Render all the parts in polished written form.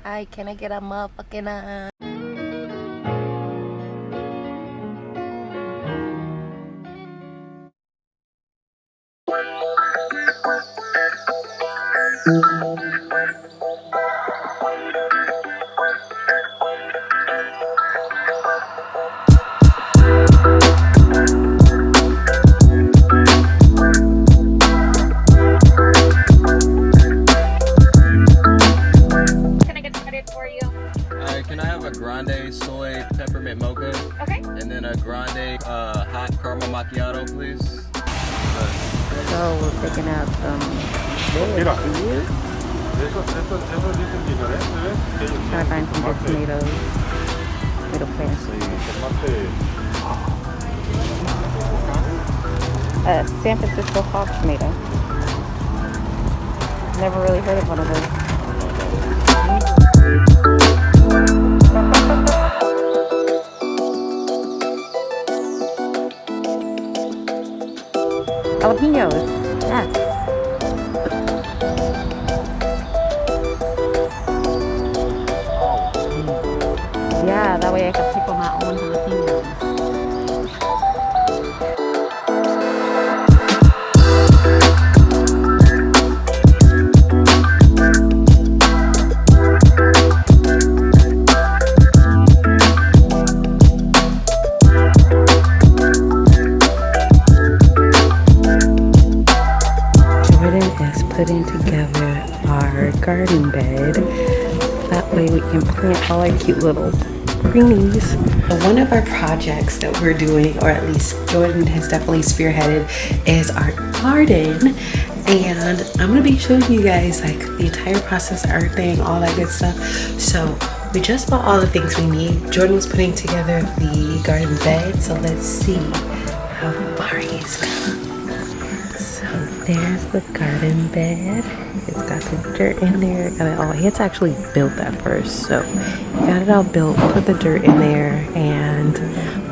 Hi, can I get a motherfucking Can I get started for you? Alright, can I have a grande soy peppermint mocha? Okay. And then a grande hot caramel macchiato, please. So we're picking out some veggies. Trying to find some good tomatoes. Tomato plants. San Francisco hog tomato. Never really heard of one of those. Jalapenos. Yes. Yeah, that way I can pickle my own jalapenos. Putting together our garden bed. That way we can plant all our cute little greenies. One of our projects that we're doing, or at least Jordan has definitely spearheaded, is our garden. And I'm gonna be showing you guys like the entire process, everything, all that good stuff. So we just bought all the things we need. Jordan was putting together the garden bed. So let's see how far he's come. There's the garden bed. It's got the dirt in there. Got it all. He had to actually build that first. So we got it all built, put the dirt in there, and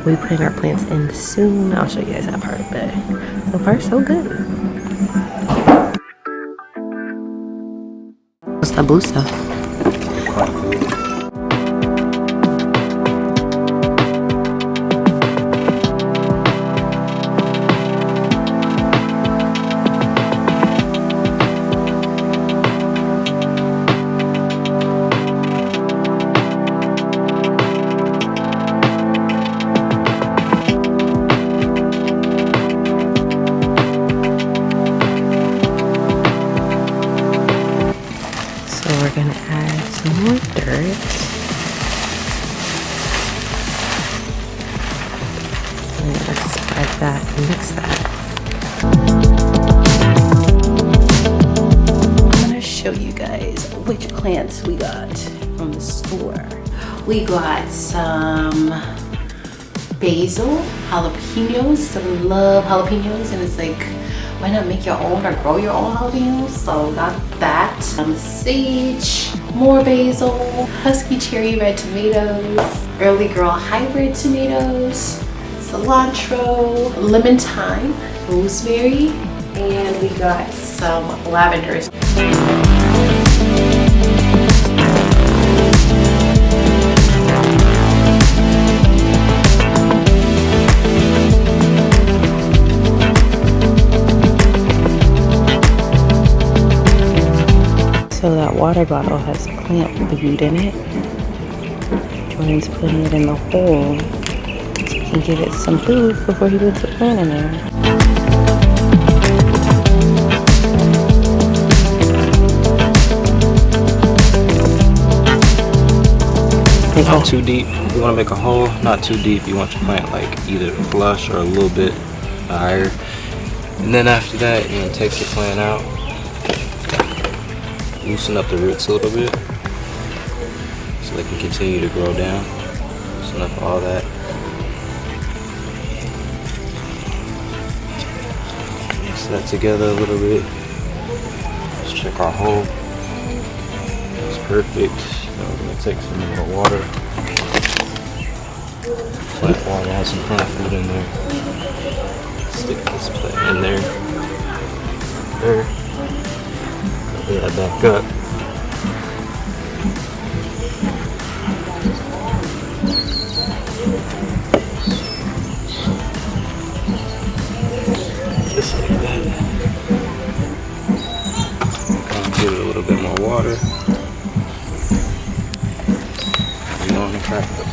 we'll be putting our plants in soon. I'll show you guys that part of it. So far, so good. What's the blue stuff? We're gonna add some more dirt. And let's spread that and mix that. I'm gonna show you guys which plants we got from the store. We got some basil, jalapenos. I love jalapenos, and it's like, why not make your own or grow your own jalapenos? So got that. Some sage, more basil, husky cherry red tomatoes, early girl hybrid tomatoes, cilantro, lemon thyme, rosemary, and we got some lavenders. So that water bottle has plant food in it. Jordan's putting it in the hole so he can give it some food before he puts the plant in there. Not too deep. You want to make a hole, not too deep. You want your plant like either flush or a little bit higher. And then after that, you're going to take your plant out. Loosen up the roots a little bit so they can continue to grow down. Loosen up all that. Mix that together a little bit. Let's check our hole. It's perfect. Now we're going to take some more water. Plant water has some plant food in there. Stick this plant in there. There. Clean that back up. track of the